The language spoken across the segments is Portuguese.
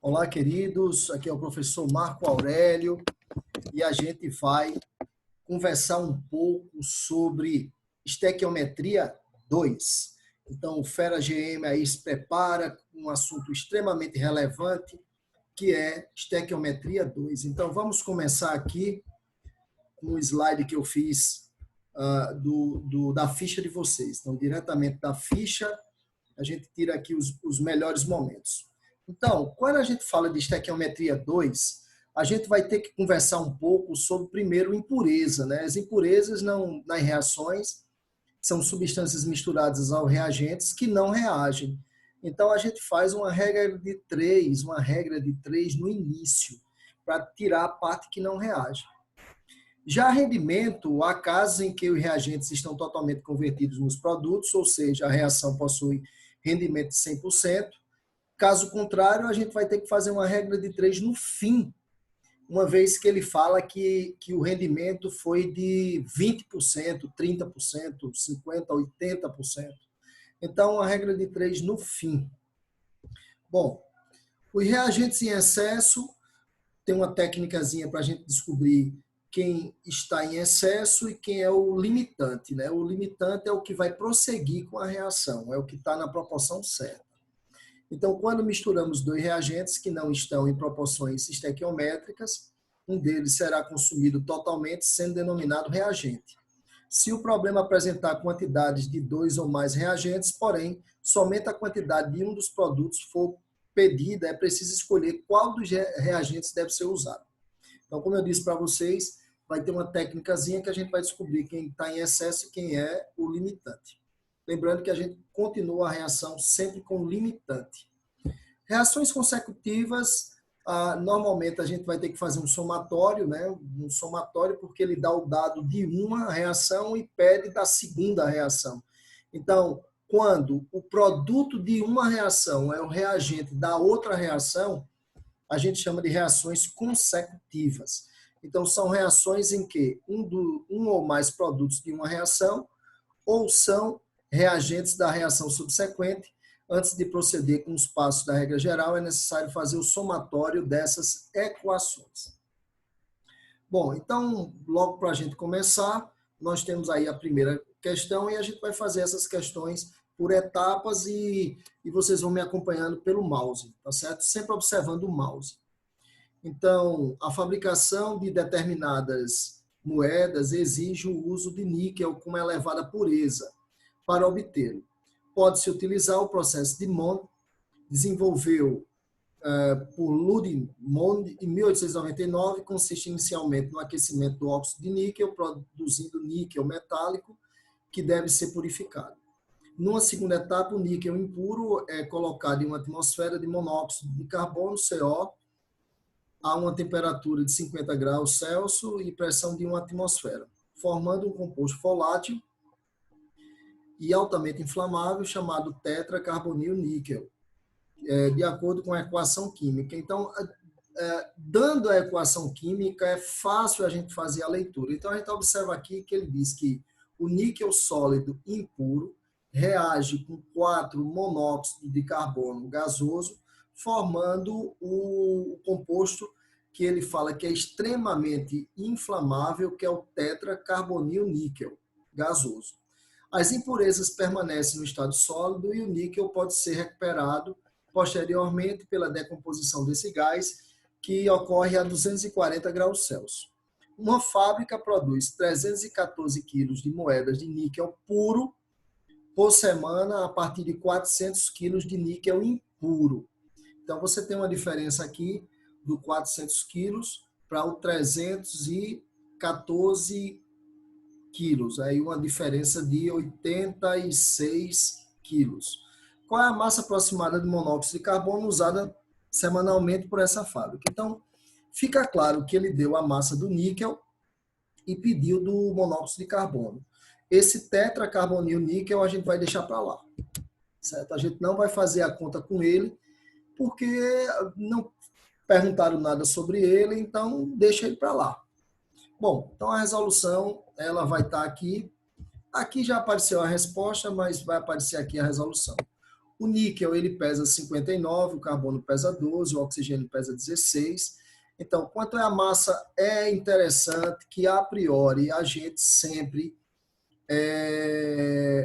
Olá, queridos. Aqui é o professor Marco Aurélio e a gente vai conversar um pouco sobre estequiometria 2. Então, o Fera GM aí se prepara com um assunto extremamente relevante, que é estequiometria 2. Então, vamos começar aqui com o slide que eu fiz da ficha de vocês. Então, diretamente da ficha, a gente tira aqui os melhores momentos. Então, quando a gente fala de estequiometria 2, a gente vai ter que conversar um pouco sobre, primeiro, impureza, né? As impurezas nas reações são substâncias misturadas aos reagentes que não reagem. Então, a gente faz uma regra de três no início, para tirar a parte que não reage. Já rendimento, há casos em que os reagentes estão totalmente convertidos nos produtos, ou seja, a reação possui rendimento de 100%. Caso contrário, a gente vai ter que fazer uma regra de 3 no fim, uma vez que ele fala que o rendimento foi de 20%, 30%, 50%, 80%. Então, a regra de 3 no fim. Bom, os reagentes em excesso, tem uma técnicazinha para a gente descobrir quem está em excesso e quem é o limitante, né? O limitante é o que vai prosseguir com a reação, é o que está na proporção certa. Então, quando misturamos dois reagentes que não estão em proporções estequiométricas, um deles será consumido totalmente, sendo denominado reagente. Se o problema apresentar quantidades de dois ou mais reagentes, porém, somente a quantidade de um dos produtos for pedida, é preciso escolher qual dos reagentes deve ser usado. Então, como eu disse para vocês, vai ter uma técnicazinha que a gente vai descobrir quem está em excesso e quem é o limitante. Lembrando que a gente continua a reação sempre com limitante. Reações consecutivas, normalmente a gente vai ter que fazer um somatório, né? Um somatório porque ele dá o dado de uma reação e pede da segunda reação. Então, quando o produto de uma reação é o reagente da outra reação, a gente chama de reações consecutivas. Então, são reações em que um ou mais produtos de uma reação ou são reagentes da reação subsequente. Antes de proceder com os passos da regra geral, é necessário fazer o somatório dessas equações. Bom, então, logo para a gente começar, nós temos aí a primeira questão e a gente vai fazer essas questões por etapas e vocês vão me acompanhando pelo mouse, tá certo? Sempre observando o mouse. Então, a fabricação de determinadas moedas exige o uso de níquel com elevada pureza para obtê-lo. Pode-se utilizar o processo de Mond, desenvolveu por Ludwig Mond em 1899, consiste inicialmente no aquecimento do óxido de níquel, produzindo níquel metálico, que deve ser purificado. Numa segunda etapa, o níquel impuro é colocado em uma atmosfera de monóxido de carbono, CO, a uma temperatura de 50 graus Celsius e pressão de uma atmosfera, formando um composto volátil e altamente inflamável chamado tetracarbonil níquel, de acordo com a equação química. Então, dando a equação química, é fácil a gente fazer a leitura. Então, a gente observa aqui que ele diz que o níquel sólido impuro reage com 4 monóxidos de carbono gasoso, formando o composto que ele fala que é extremamente inflamável, que é o tetracarbonil níquel gasoso. As impurezas permanecem no estado sólido e o níquel pode ser recuperado posteriormente pela decomposição desse gás, que ocorre a 240 graus Celsius. Uma fábrica produz 314 quilos de moedas de níquel puro por semana a partir de 400 quilos de níquel impuro. Então, você tem uma diferença aqui do 400 quilos para o 314 quilos, aí uma diferença de 86 quilos. Qual é a massa aproximada de monóxido de carbono usada semanalmente por essa fábrica? Então, fica claro que ele deu a massa do níquel e pediu do monóxido de carbono. Esse tetracarbonil níquel a gente vai deixar para lá, certo? A gente não vai fazer a conta com ele, porque não perguntaram nada sobre ele, então deixa ele para lá. Bom, então a resolução ela vai estar aqui. Aqui já apareceu a resposta, mas vai aparecer aqui a resolução. O níquel, ele pesa 59, o carbono pesa 12, o oxigênio pesa 16. Então, quanto é a massa, é interessante que, a priori, a gente sempre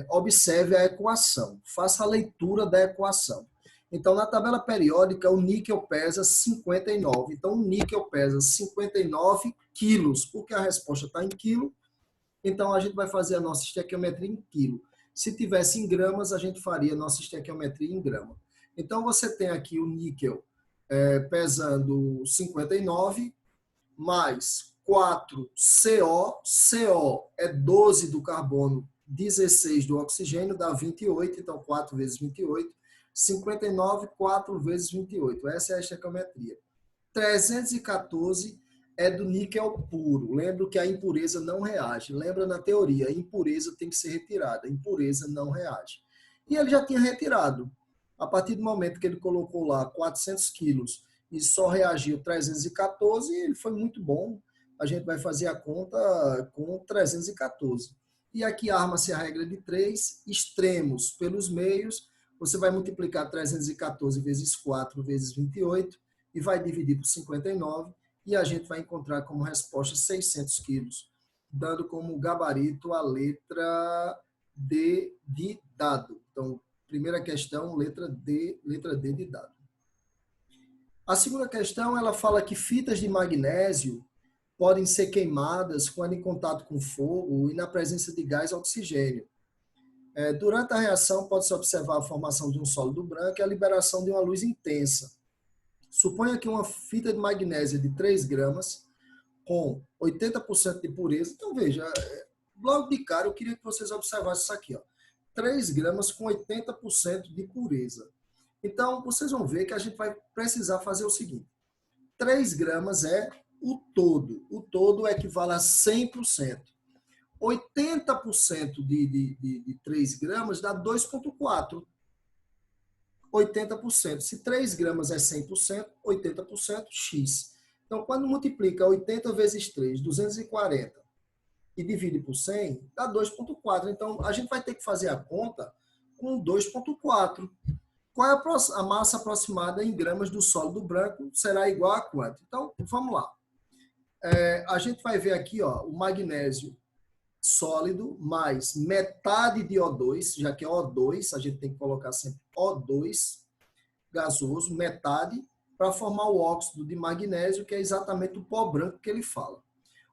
observe a equação, faça a leitura da equação. Então, na tabela periódica, o níquel pesa 59. Então, o níquel pesa 59 quilos, porque a resposta está em quilo. Então, a gente vai fazer a nossa estequiometria em quilo. Se tivesse em gramas, a gente faria a nossa estequiometria em grama. Então, você tem aqui o níquel pesando 59, mais 4CO. CO é 12 do carbono, 16 do oxigênio, dá 28. Então, 4 vezes 28. 59, 4 vezes 28. Essa é a estequiometria. 314 é do níquel puro. Lembra que a impureza não reage. Lembra na teoria, a impureza tem que ser retirada. A impureza não reage. E ele já tinha retirado. A partir do momento que ele colocou lá 400 quilos e só reagiu 314, ele foi muito bom. A gente vai fazer a conta com 314. E aqui arma-se a regra de 3, extremos pelos meios. Você vai multiplicar 314 vezes 4 vezes 28 e vai dividir por 59 e a gente vai encontrar como resposta 600 quilos, dando como gabarito a letra D de dado. Então, primeira questão, letra D de dado. A segunda questão, ela fala que fitas de magnésio podem ser queimadas quando em contato com fogo e na presença de gás oxigênio. Durante a reação, pode-se observar a formação de um sólido branco e a liberação de uma luz intensa. Suponha que uma fita de magnésio de 3 gramas com 80% de pureza. Então, veja, logo de cara, eu queria que vocês observassem isso aqui. Ó. 3 gramas com 80% de pureza. Então, vocês vão ver que a gente vai precisar fazer o seguinte. 3 gramas é o todo. O todo equivale a 100%. 80% de 3 gramas dá 2,4. 80%. Se 3 gramas é 100%, 80%, X. Então, quando multiplica 80 vezes 3, 240, e divide por 100, dá 2,4. Então, a gente vai ter que fazer a conta com 2,4. Qual é a massa aproximada em gramas do sólido branco? Será igual a quanto? Então, vamos lá. A gente vai ver aqui ó, o magnésio sólido mais metade de O2, já que é O2, a gente tem que colocar sempre O2 gasoso, metade, para formar o óxido de magnésio, que é exatamente o pó branco que ele fala.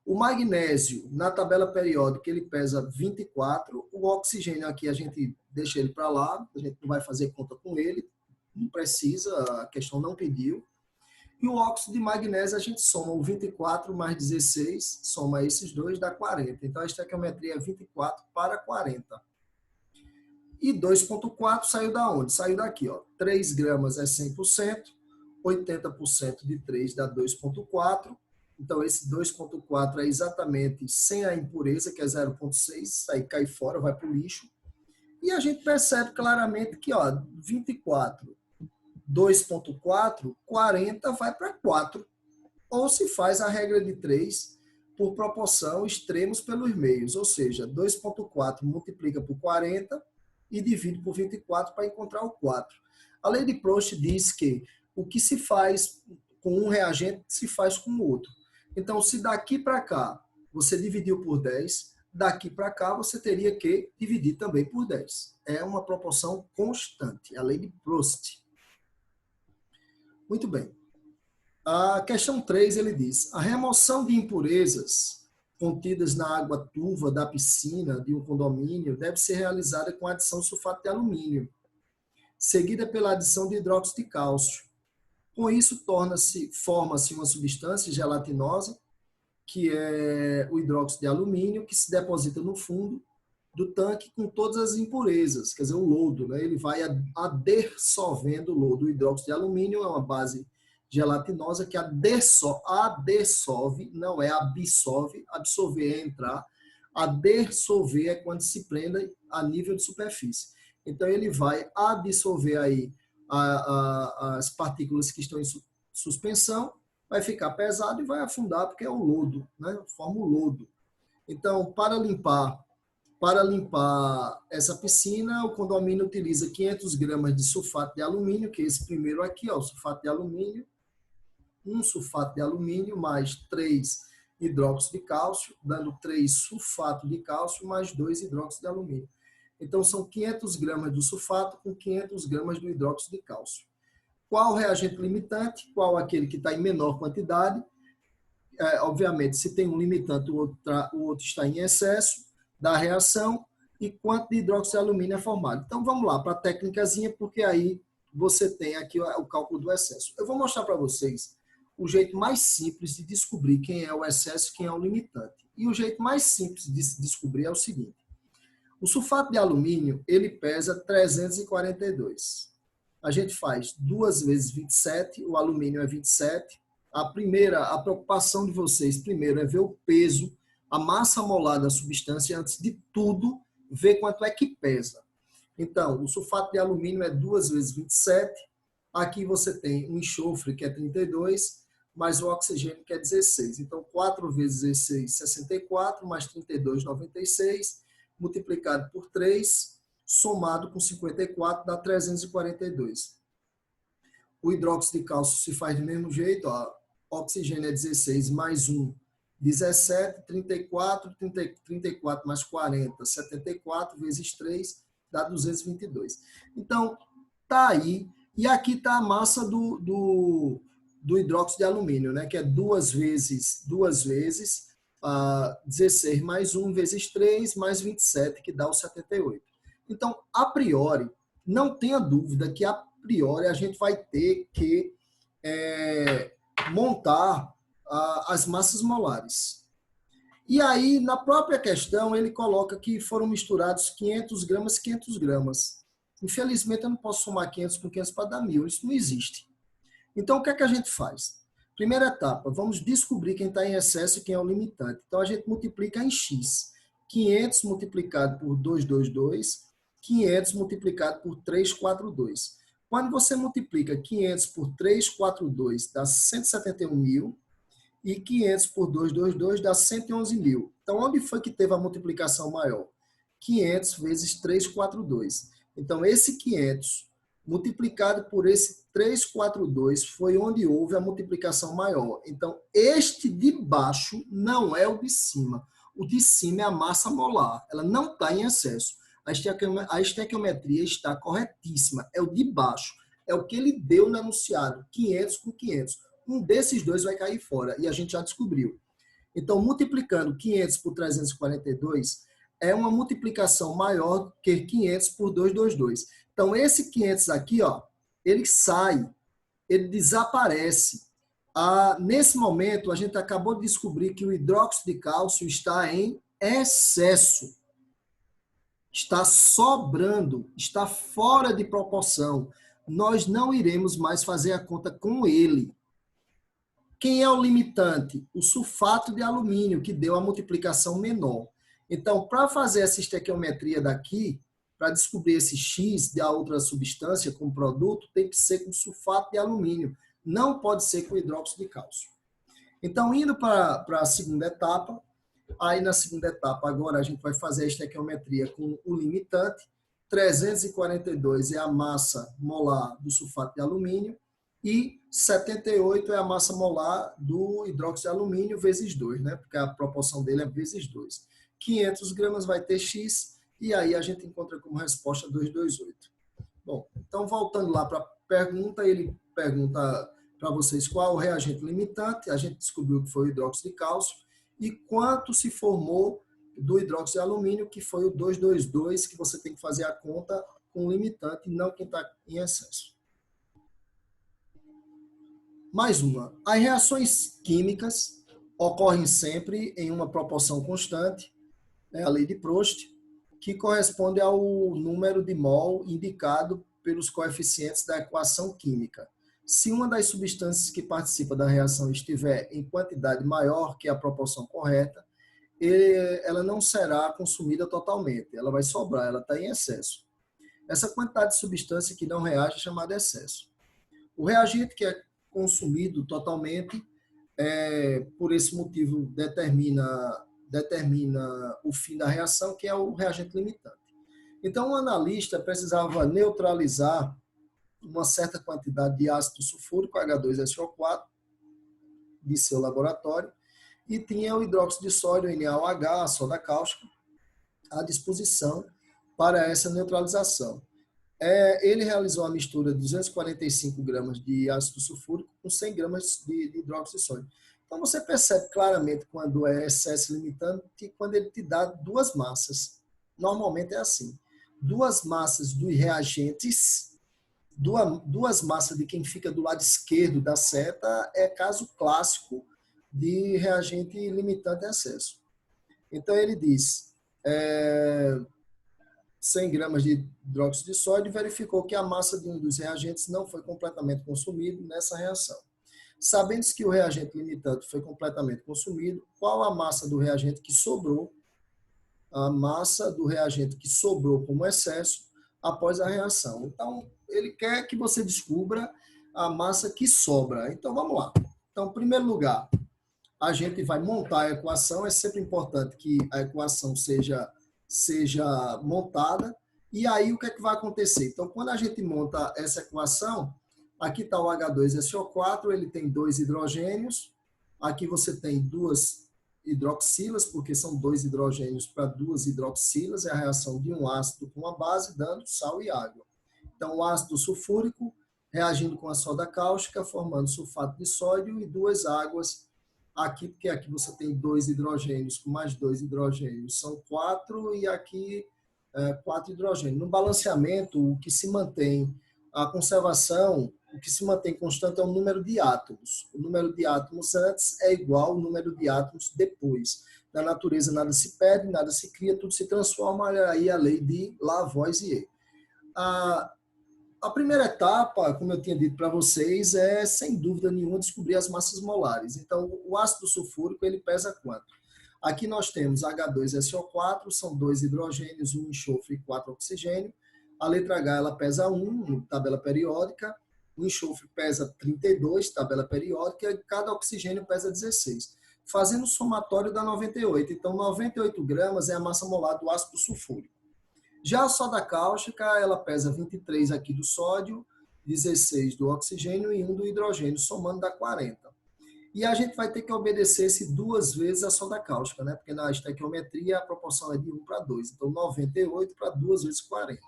O magnésio, na tabela periódica, ele pesa 24. O oxigênio aqui, a gente deixa ele para lá, a gente não vai fazer conta com ele, não precisa, a questão não pediu. E o óxido de magnésio, a gente soma o 24 mais 16, soma esses dois, dá 40. Então, a estequiometria é 24 para 40. E 2,4 saiu da onde? Saiu daqui, ó. 3 gramas é 100%, 80% de 3 dá 2,4. Então, esse 2,4 é exatamente sem a impureza, que é 0,6, isso aí cai fora, vai para o lixo. E a gente percebe claramente que, ó, 24, 2,4, 40 vai para 4. Ou se faz a regra de 3 por proporção extremos pelos meios, ou seja, 2,4 multiplica por 40 e divide por 24 para encontrar o 4. A lei de Proust diz que o que se faz com um reagente se faz com o outro. Então, se daqui para cá você dividiu por 10, daqui para cá você teria que dividir também por 10. É uma proporção constante, a lei de Proust. Muito bem. A questão 3, ele diz, a remoção de impurezas contidas na água turva da piscina de um condomínio deve ser realizada com a adição de sulfato de alumínio, seguida pela adição de hidróxido de cálcio. Com isso, forma-se uma substância gelatinosa, que é o hidróxido de alumínio, que se deposita no fundo do tanque com todas as impurezas, quer dizer, o lodo, né? Ele vai adsorvendo o lodo. O hidróxido de alumínio é uma base gelatinosa que adsorve, não é absorve, absorver é entrar, adsorver é quando se prende a nível de superfície. Então, ele vai absorver aí as partículas que estão em suspensão, vai ficar pesado e vai afundar, porque é o lodo, né? Forma o lodo. Então, para limpar Para limpar essa piscina, o condomínio utiliza 500 gramas de sulfato de alumínio, que é esse primeiro aqui, ó, o sulfato de alumínio, um sulfato de alumínio mais 3 hidróxido de cálcio, dando 3 sulfato de cálcio mais 2 hidróxido de alumínio. Então, são 500 gramas do sulfato com 500 gramas do hidróxido de cálcio. Qual o reagente limitante? Qual aquele que está em menor quantidade? Obviamente, se tem um limitante, o outro está em excesso da reação, e quanto de hidróxido de alumínio é formado. Então, vamos lá para a técnicazinha, porque aí você tem aqui o cálculo do excesso. Eu vou mostrar para vocês o jeito mais simples de descobrir quem é o excesso e quem é o limitante. E o jeito mais simples de descobrir é o seguinte. O sulfato de alumínio, ele pesa 342. A gente faz 2 vezes 27, o alumínio é 27. A preocupação de vocês, primeiro, é ver o peso, a massa molar da substância, antes de tudo, ver quanto é que pesa. Então, o sulfato de alumínio é 2 vezes 27. Aqui você tem o enxofre, que é 32, mais o oxigênio, que é 16. Então, 4 vezes 16, 64, mais 32, 96, multiplicado por 3, somado com 54, dá 342. O hidróxido de cálcio se faz do mesmo jeito, ó. Oxigênio é 16 mais 1, 17, 34, 34 mais 40, 74, vezes 3, dá 222. Então, tá aí. E aqui está a massa do hidróxido de alumínio, né? Que é 2 vezes 16 mais 1 vezes 3 mais 27, que dá o 78. Então, a priori, não tenha dúvida que a priori a gente vai ter que montar as massas molares. E aí, na própria questão, ele coloca que foram misturados 500 gramas, 500 gramas. Infelizmente, eu não posso somar 500 com 500 para dar 1.000. Isso não existe. Então, o que é que a gente faz? Primeira etapa, vamos descobrir quem está em excesso e quem é o limitante. Então, a gente multiplica em x. 500 multiplicado por 222, 500 multiplicado por 342. Quando você multiplica 500 por 342, dá 171.000. E 500 por 222 dá 111.000. Então, onde foi que teve a multiplicação maior? 500 vezes 342. Então, esse 500 multiplicado por esse 342 foi onde houve a multiplicação maior. Então, este de baixo não é o de cima. O de cima é a massa molar. Ela não está em excesso. A estequiometria está corretíssima. É o de baixo. É o que ele deu no enunciado. 500 com 500. Um desses dois vai cair fora, e a gente já descobriu. Então, multiplicando 500 por 342, é uma multiplicação maior que 500 por 222. Então, esse 500 aqui, ó, ele sai, ele desaparece. Nesse momento, a gente acabou de descobrir que o hidróxido de cálcio está em excesso. Está sobrando, está fora de proporção. Nós não iremos mais fazer a conta com ele. Quem é o limitante? O sulfato de alumínio, que deu a multiplicação menor. Então, para fazer essa estequiometria daqui, para descobrir esse X da outra substância como produto, tem que ser com sulfato de alumínio. Não pode ser com hidróxido de cálcio. Então, indo para a segunda etapa, aí na segunda etapa, agora a gente vai fazer a estequiometria com o limitante. 342 é a massa molar do sulfato de alumínio, e 78 é a massa molar do hidróxido de alumínio vezes 2, né? Porque a proporção dele é vezes 2. 500 gramas vai ter X, e aí a gente encontra como resposta 228. Bom, então voltando lá para a pergunta, ele pergunta para vocês qual é o reagente limitante, a gente descobriu que foi o hidróxido de cálcio, e quanto se formou do hidróxido de alumínio, que foi o 222, que você tem que fazer a conta com o limitante, não quem está em excesso. Mais uma. As reações químicas ocorrem sempre em uma proporção constante, a lei de Prost, que corresponde ao número de mol indicado pelos coeficientes da equação química. Se uma das substâncias que participa da reação estiver em quantidade maior que a proporção correta, ela não será consumida totalmente, ela vai sobrar, ela está em excesso. Essa quantidade de substância que não reage é chamada excesso. O reagente que é consumido totalmente, por esse motivo, determina determina o fim da reação, que é o reagente limitante. Então, o analista precisava neutralizar uma certa quantidade de ácido sulfúrico, H2SO4, de seu laboratório, e tinha o hidróxido de sódio, NaOH, a soda cáustica, à disposição para essa neutralização. Ele realizou a mistura de 245 gramas de ácido sulfúrico com 100 gramas de hidróxido de sódio. Então, você percebe claramente quando é excesso limitante, quando ele te dá duas massas. Normalmente é assim. Duas massas dos reagentes, duas massas de quem fica do lado esquerdo da seta, é caso clássico de reagente limitante em excesso. Então, ele diz 100 gramas de hidróxido de sódio e verificou que a massa de um dos reagentes não foi completamente consumido nessa reação. Sabendo que o reagente limitante foi completamente consumido, qual a massa do reagente que sobrou? A massa do reagente que sobrou como excesso após a reação. Então, ele quer que você descubra a massa que sobra. Então, vamos lá. Então, em primeiro lugar, a gente vai montar a equação. É sempre importante que a equação seja montada. E aí, o que é que vai acontecer? Então, quando a gente monta essa equação, aqui está o H2SO4, ele tem 2 hidrogênios. Aqui você tem 2 hidroxilas, porque são 2 hidrogênios para 2 hidroxilas, é a reação de um ácido com uma base, dando sal e água. Então, o ácido sulfúrico reagindo com a soda cáustica, formando sulfato de sódio e 2 águas aqui, porque aqui você tem 2 hidrogênios com mais 2 hidrogênios, são 4, e aqui 4 hidrogênios. No balanceamento, o que se mantém, a conservação, o que se mantém constante é o número de átomos. O número de átomos antes é igual ao número de átomos depois. Na natureza nada se perde, nada se cria, tudo se transforma, aí a lei de Lavoisier. A primeira etapa, como eu tinha dito para vocês, é, sem dúvida nenhuma, descobrir as massas molares. Então, o ácido sulfúrico, ele pesa quanto? Aqui nós temos H2SO4, são 2 hidrogênios, 1 enxofre e 4 oxigênio. A letra H, ela pesa 1, tabela periódica. O enxofre pesa 32, tabela periódica, e cada oxigênio pesa 16. Fazendo o somatório dá 98. Então, 98 gramas é a massa molar do ácido sulfúrico. Já a soda cáustica, ela pesa 23 aqui do sódio, 16 do oxigênio e 1 do hidrogênio, somando dá 40. E a gente vai ter que obedecer esse 2 vezes a soda cáustica, né? Porque na estequiometria a proporção é de 1 para 2. Então, 98 para 2 vezes 40.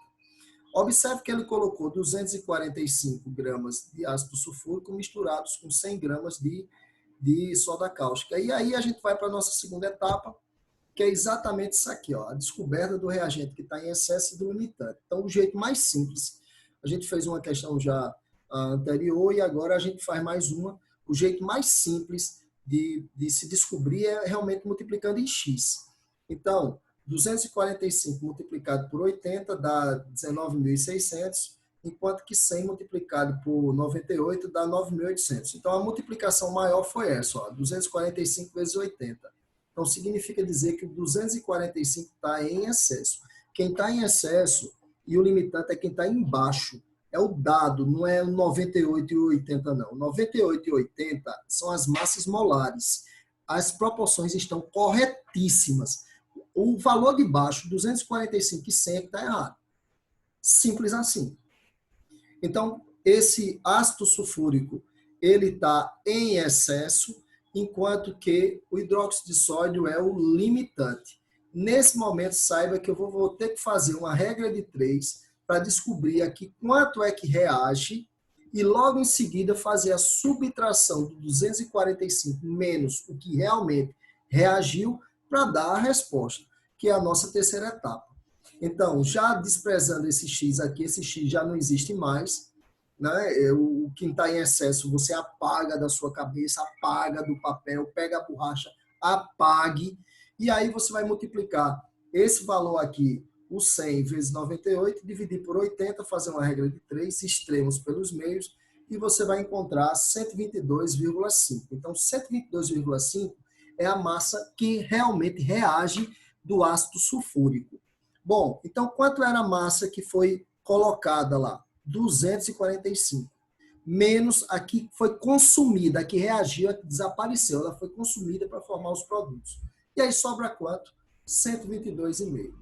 Observe que ele colocou 245 gramas de ácido sulfúrico misturados com 100 gramas de soda cáustica. E aí a gente vai para a nossa segunda etapa, que é exatamente isso aqui, ó, a descoberta do reagente que está em excesso e do limitante. Então, o jeito mais simples, a gente fez uma questão já anterior e agora a gente faz mais uma. O jeito mais simples de se descobrir é realmente multiplicando em x. Então, 245 multiplicado por 80 dá 19.600, enquanto que 100 multiplicado por 98 dá 9.800. Então, a multiplicação maior foi essa, ó, 245 vezes 80. Então, significa dizer que o 245 está em excesso. Quem está em excesso e o limitante é quem está embaixo. É o dado, não é o 98 e o 80, não. 98 e 80 são as massas molares. As proporções estão corretíssimas. O valor de baixo, 245 e 100, está errado. Simples assim. Então, esse ácido sulfúrico, ele está em excesso, enquanto que o hidróxido de sódio é o limitante. Nesse momento, saiba que eu vou ter que fazer uma regra de 3 para descobrir aqui quanto é que reage e logo em seguida fazer a subtração do 245 menos o que realmente reagiu para dar a resposta, que é a nossa terceira etapa. Então, já desprezando esse x aqui, esse x já não existe mais, né? O que está em excesso você apaga da sua cabeça, apaga do papel, pega a borracha, apague, e aí você vai multiplicar esse valor aqui, o 100 vezes 98, dividir por 80, fazer uma regra de 3, extremos pelos meios, e você vai encontrar 122,5. Então, 122,5 é a massa que realmente reage do ácido sulfúrico. Bom, então quanto era a massa que foi colocada lá? 245. Menos a que foi consumida, a que reagiu, a que desapareceu. Ela foi consumida para formar os produtos. E aí sobra quanto? 122,5.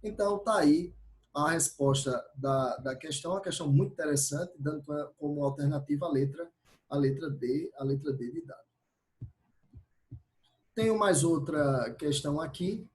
Então, está aí a resposta da questão, uma questão muito interessante, dando como alternativa a letra D de dado. Tenho mais outra questão aqui.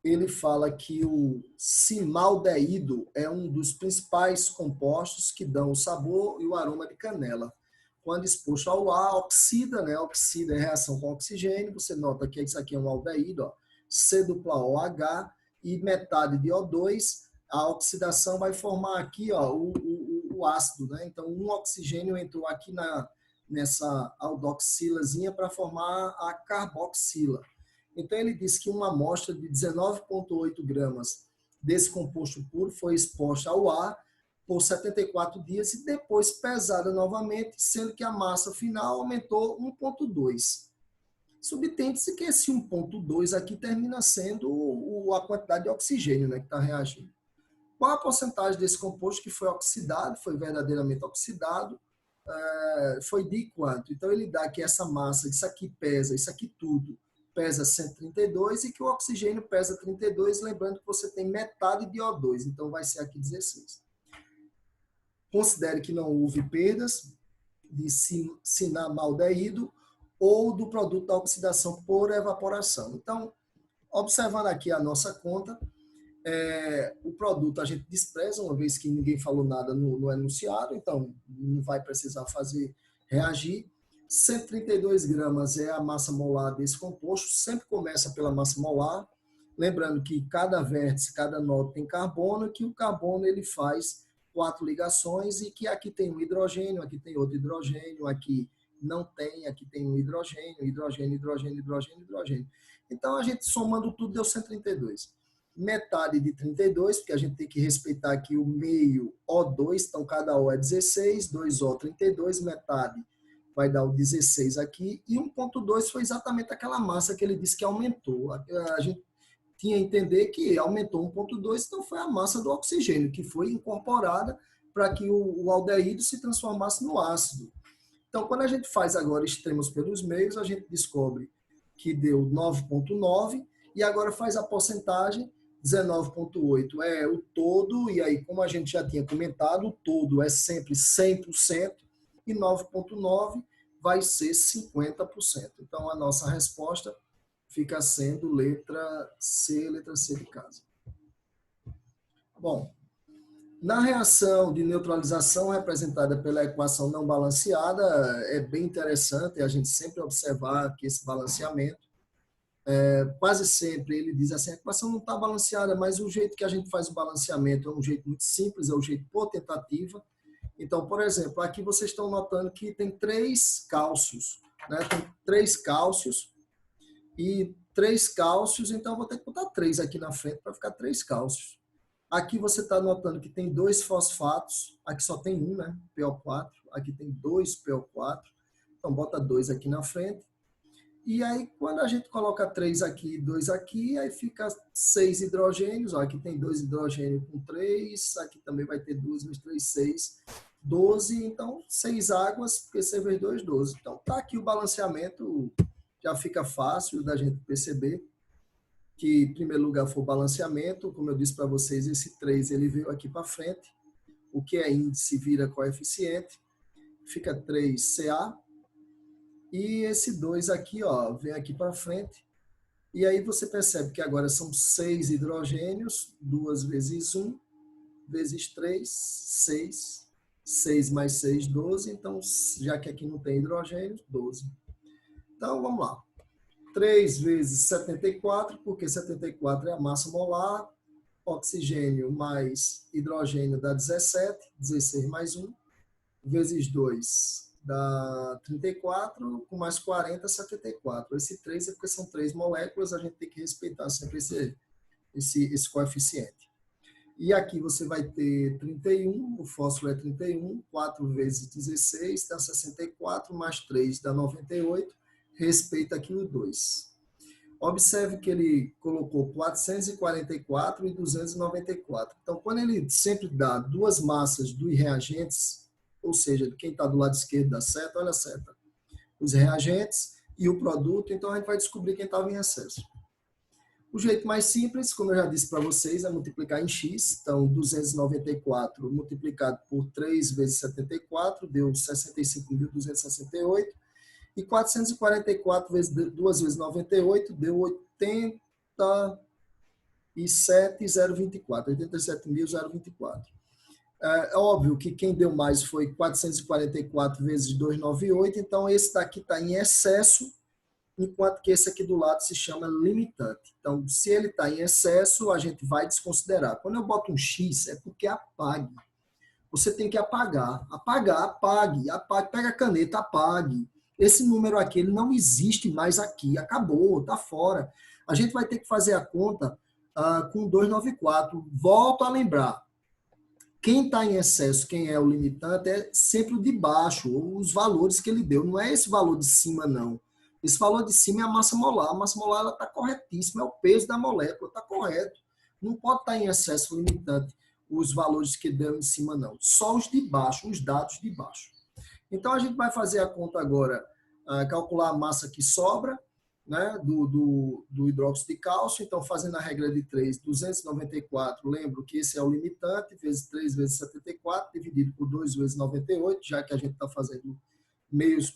Ele fala que o cimaldeído é um dos principais compostos que dão o sabor e o aroma de canela. Quando exposto ao ar, oxida, né? Oxida é reação com oxigênio. Você nota que isso aqui é um aldeído, ó, C-OH e metade de O2. A oxidação vai formar aqui, ó, o ácido, né? Então, um oxigênio entrou aqui nessa aldoxilazinha para formar a carboxila. Então, ele disse que uma amostra de 19,8 gramas desse composto puro foi exposta ao ar por 74 dias e depois pesada novamente, sendo que a massa final aumentou 1,2. Subtende-se que esse 1,2 aqui termina sendo a quantidade de oxigênio, né, que está reagindo. Qual a porcentagem desse composto que foi oxidado, foi verdadeiramente oxidado? Foi de quanto? Então, ele dá que essa massa, isso aqui pesa, isso aqui tudo, pesa 132 e que o oxigênio pesa 32, lembrando que você tem metade de O2, então vai ser aqui 16. Considere que não houve perdas de cimaldeído ou do produto da oxidação por evaporação. Então, observando aqui a nossa conta, o produto a gente despreza, uma vez que ninguém falou nada no enunciado, então não vai precisar reagir. 132 gramas é a massa molar desse composto, sempre começa pela massa molar, lembrando que cada vértice, cada nó tem carbono, que o carbono ele faz 4 ligações e que aqui tem um hidrogênio, aqui tem outro hidrogênio, aqui não tem, aqui tem um hidrogênio, hidrogênio, hidrogênio, hidrogênio, hidrogênio. Então, a gente somando tudo deu 132. Metade de 32, porque a gente tem que respeitar aqui o meio O2, então cada O é 16, 2O 32, metade vai dar o 16 aqui, e 1,2 foi exatamente aquela massa que ele disse que aumentou. A gente tinha a entender que aumentou 1,2, então foi a massa do oxigênio, que foi incorporada para que o aldeído se transformasse no ácido. Então, quando a gente faz agora extremos pelos meios, a gente descobre que deu 9,9, e agora faz a porcentagem, 19,8 é o todo, e aí, como a gente já tinha comentado, o todo é sempre 100%, e 9,9 vai ser 50%. Então, a nossa resposta fica sendo letra C de casa. Bom, na reação de neutralização representada pela equação não balanceada, é bem interessante a gente sempre observar que esse balanceamento, quase sempre ele diz assim, a equação não está balanceada, mas o jeito que a gente faz o balanceamento é um jeito muito simples, é o jeito por tentativa. Então, por exemplo, aqui vocês estão notando que tem 3 cálcios, né? Tem 3 cálcios e 3 cálcios, então eu vou ter que botar 3 aqui na frente para ficar 3 cálcios. Aqui você está notando que tem 2 fosfatos, aqui só tem um, né? PO4, aqui tem 2 PO4, então bota 2 aqui na frente. E aí, quando a gente coloca 3 aqui e 2 aqui, aí fica 6 hidrogênios. Ó, aqui tem 2 hidrogênios com 3, aqui também vai ter 2 mais 3, 6, 12. Então, 6 águas, porque C vezes 2, 12. Então, tá aqui o balanceamento, já fica fácil da gente perceber que, em primeiro lugar, foi o balanceamento. Como eu disse para vocês, esse 3 ele veio aqui para frente. O que é índice vira coeficiente. Fica 3CA. E esse 2 aqui, ó, vem aqui para frente. E aí você percebe que agora são 6 hidrogênios, 2 vezes 1, vezes 3, 6. 6 mais 6, 12. Então, já que aqui não tem hidrogênio, 12. Então, vamos lá. 3 vezes 74, porque 74 é a massa molar. Oxigênio mais hidrogênio dá 17. 16 mais 1. Vezes 2. Dá 34, com mais 40, 74. Esse 3 é porque são 3 moléculas, a gente tem que respeitar sempre esse coeficiente. E aqui você vai ter 31, o fósforo é 31, 4 vezes 16 dá 64, mais 3 dá 98, respeita aqui o 2. Observe que ele colocou 444 e 294. Então, quando ele sempre dá duas massas dos reagentes, ou seja, quem está do lado esquerdo da seta, olha a seta, os reagentes e o produto, então a gente vai descobrir quem estava em excesso. O jeito mais simples, como eu já disse para vocês, é multiplicar em x. Então, 294 multiplicado por 3 vezes 74 deu 65.268. E 444 vezes 2 vezes 98 deu 87.024. 87.024. É óbvio que quem deu mais foi 444 vezes 298. Então, esse daqui está em excesso, enquanto que esse aqui do lado se chama limitante. Então, se ele está em excesso, a gente vai desconsiderar. Quando eu boto um X, é porque apague. Você tem que apagar. Apagar, apague. Pega a caneta, apague. Esse número aqui, ele não existe mais aqui. Acabou, está fora. A gente vai ter que fazer a conta com 294. Volto a lembrar. Quem está em excesso, quem é o limitante, é sempre o de baixo, os valores que ele deu. Não é esse valor de cima, não. Esse valor de cima é a massa molar. A massa molar está corretíssima, é o peso da molécula, está correto. Não pode estar em excesso limitante os valores que deu em cima, não. Só os de baixo, os dados de baixo. Então, a gente vai fazer a conta agora, calcular a massa que sobra, né, do hidróxido de cálcio. Então, fazendo a regra de 3, 294, lembro que esse é o limitante, vezes 3 vezes 74, dividido por 2 vezes 98, já que a gente está fazendo meios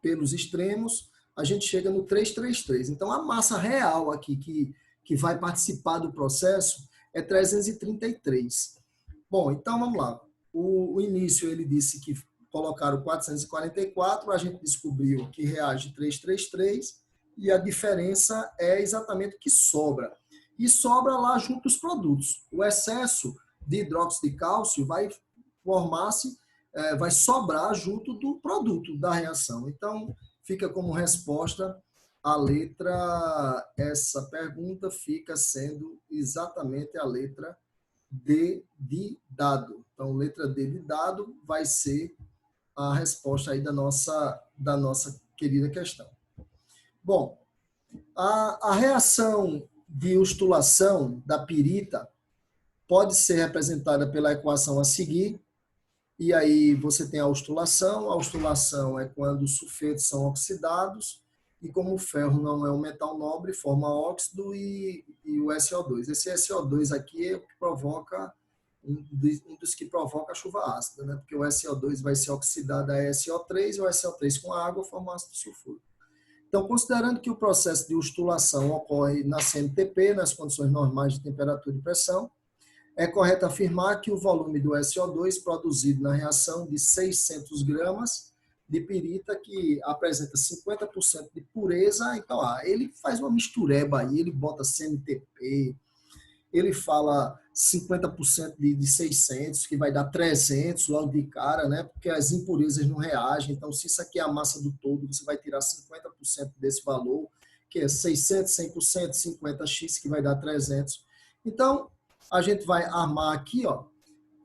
pelos extremos, a gente chega no 333. Então, a massa real aqui que vai participar do processo é 333. Bom, então vamos lá. O início ele disse que colocaram 444, a gente descobriu que reage 333 e a diferença é exatamente o que sobra. E sobra lá junto os produtos. O excesso de hidróxido de cálcio vai formar-se, vai sobrar junto do produto da reação. Então, fica como resposta a letra, essa pergunta fica sendo exatamente a letra D de dado. Então, letra D de dado vai ser a resposta aí da nossa querida questão. Bom, a reação de ustulação da pirita pode ser representada pela equação a seguir, e aí você tem a ustulação é quando os sulfetos são oxidados, e como o ferro não é um metal nobre, forma óxido e o SO2. Esse SO2 aqui é o que provoca um dos que provoca a chuva ácida, né? Porque o SO2 vai ser oxidado a SO3 e o SO3 com a água forma ácido sulfúrico. Então, considerando que o processo de ustulação ocorre na CMTP, nas condições normais de temperatura e pressão, é correto afirmar que o volume do SO2 produzido na reação de 600 gramas de pirita, que apresenta 50% de pureza, então ele faz uma mistureba aí, ele bota CMTP, ele fala 50% de 600, que vai dar 300 logo de cara, né? Porque as impurezas não reagem. Então, se isso aqui é a massa do todo, você vai tirar 50% desse valor, que é 600, 100%, 50x, que vai dar 300. Então, a gente vai armar aqui, ó,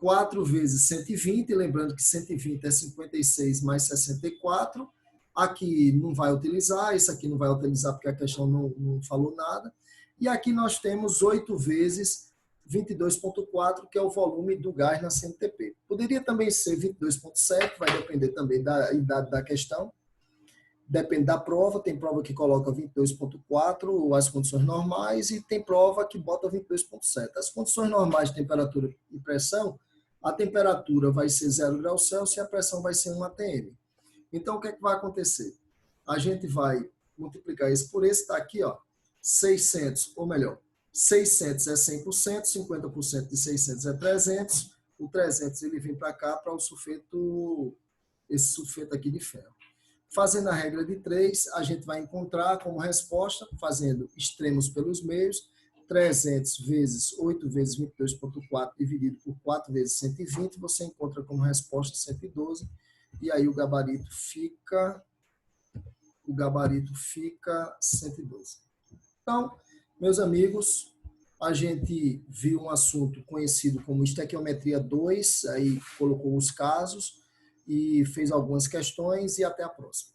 4 vezes 120, lembrando que 120 é 56 mais 64. Aqui não vai utilizar, isso aqui não vai utilizar porque a questão não falou nada. E aqui nós temos 8 vezes 22,4, que é o volume do gás na CMTP. Poderia também ser 22,7, vai depender também da idade da questão. Depende da prova, tem prova que coloca 22,4, as condições normais, e tem prova que bota 22,7. As condições normais de temperatura e pressão, a temperatura vai ser 0 graus Celsius e a pressão vai ser 1 atm. Então, o que é que vai acontecer? A gente vai multiplicar esse por esse, está aqui, ó, 600, ou melhor, 600 é 100%, 50% de 600 é 300, o 300 ele vem para cá para o sulfeto, esse sulfeto aqui de ferro. Fazendo a regra de 3, a gente vai encontrar como resposta, fazendo extremos pelos meios, 300 vezes 8 vezes 22,4 dividido por 4 vezes 120, você encontra como resposta 112, e aí o gabarito fica 112. Então, meus amigos, a gente viu um assunto conhecido como estequiometria 2, aí colocou os casos e fez algumas questões, e até a próxima.